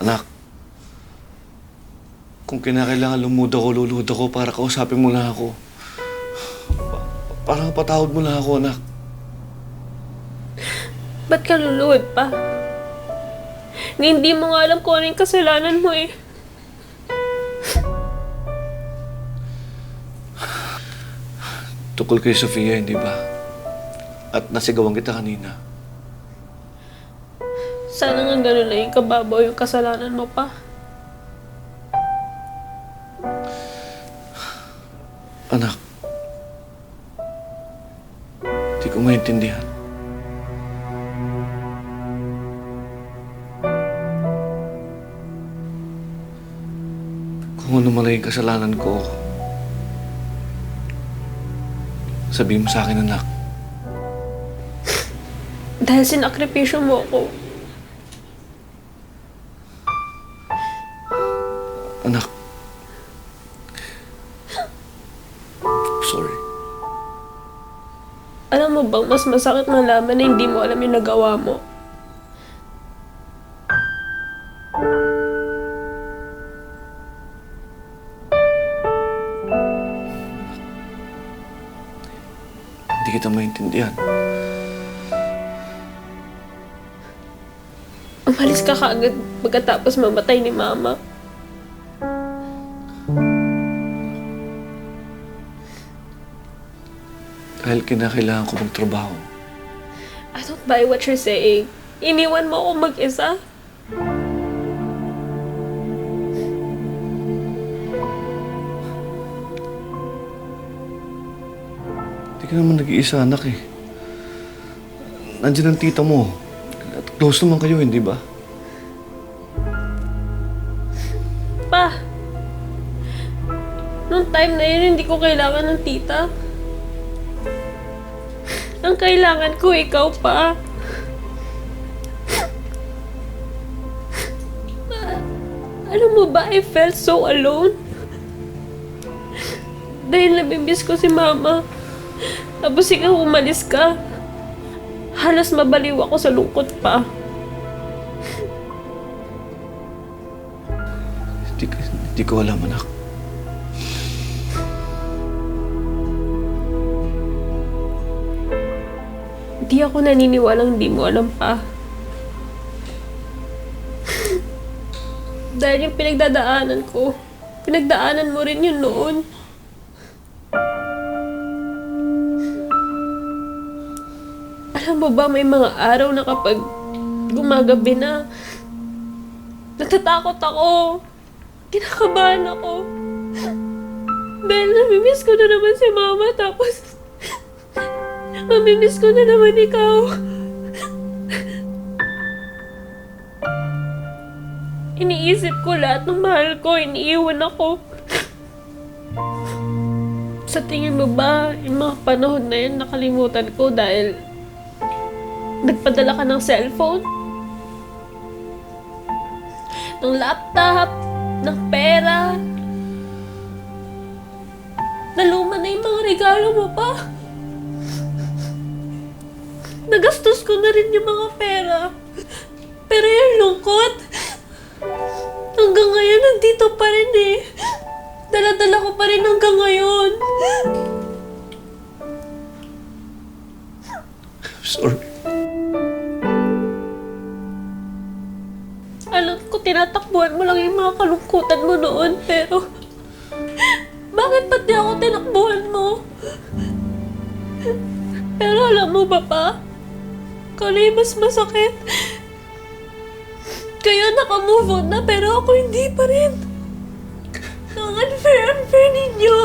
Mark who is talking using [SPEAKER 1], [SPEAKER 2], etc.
[SPEAKER 1] Anak, kung kinakailangan lulod ako para kausapin mo lang ako. Parang patawad mo lang ako, anak.
[SPEAKER 2] Ba't ka luluhod pa? Hindi mo nga alam kung ano yung kasalanan mo eh.
[SPEAKER 1] Tukol kay Sofia, hindi ba? At nasigawan kita kanina.
[SPEAKER 2] Sana nga gano'n na yung kababaw yung kasalanan mo pa.
[SPEAKER 1] Anak, di ko maintindihan. Kung ano man yung kasalanan ko, sabihin mo sa akin, anak.
[SPEAKER 2] Dahil sinakripisyo mo ako.
[SPEAKER 1] Anak. Sorry.
[SPEAKER 2] Alam mo bang mas masakit malaman na hindi mo alam yung nagawa mo?
[SPEAKER 1] Hindi kita maintindihan.
[SPEAKER 2] Umalis ka kaagad pagkatapos mamatay ni Mama.
[SPEAKER 1] Dahil kinakailangan ko magtrabaho.
[SPEAKER 2] I don't buy what you're saying. Iniwan mo ako mag-isa.
[SPEAKER 1] Hindi ka naman nag-iisa, anak eh. Nandiyan ang tita mo. At close naman kayo, hindi ba?
[SPEAKER 2] Pa, nung time na yun, hindi ko kailangan ng tita. Ang kailangan ko, ikaw pa. Alam mo ba, I felt so alone. Dahil nabimiss ko si Mama. Tapos ikaw umalis ka. Halos mabaliw ako sa lungkot pa.
[SPEAKER 1] Hindi ko alam, anak.
[SPEAKER 2] Di ako naniniwalang di mo alam pa. Dahil yung pinagdadaanan ko, pinagdaanan mo rin yun noon. Alam mo ba, may mga araw na kapag gumagabi na, natatakot ako. Kinakabahan ako. Dahil namimiss ko na naman si Mama, tapos mamimiss ko na naman ikaw. Iniisip ko lahat ng mahal ko, iniiwan ako. Sa tingin mo ba, yung mga panahon na yun, nakalimutan ko dahil nagpadala ka ng cellphone? Ng laptop? Ng pera? Naluma na yung mga regalo mo pa? Nagastos ko na rin yung mga pera. Pero yung lungkot, hanggang ngayon nandito pa rin eh. Dala-dala ko pa rin hanggang ngayon.
[SPEAKER 1] Sorry.
[SPEAKER 2] Alam ko, tinatakbuhan mo lang yung mga kalungkutan mo noon, pero bakit pati ako tinakbuhan mo? Pero alam mo ba pa? Kung ano yung mas masakit? Kayo naka-move on na, pero ako hindi pa rin. Ang unfair ninyo!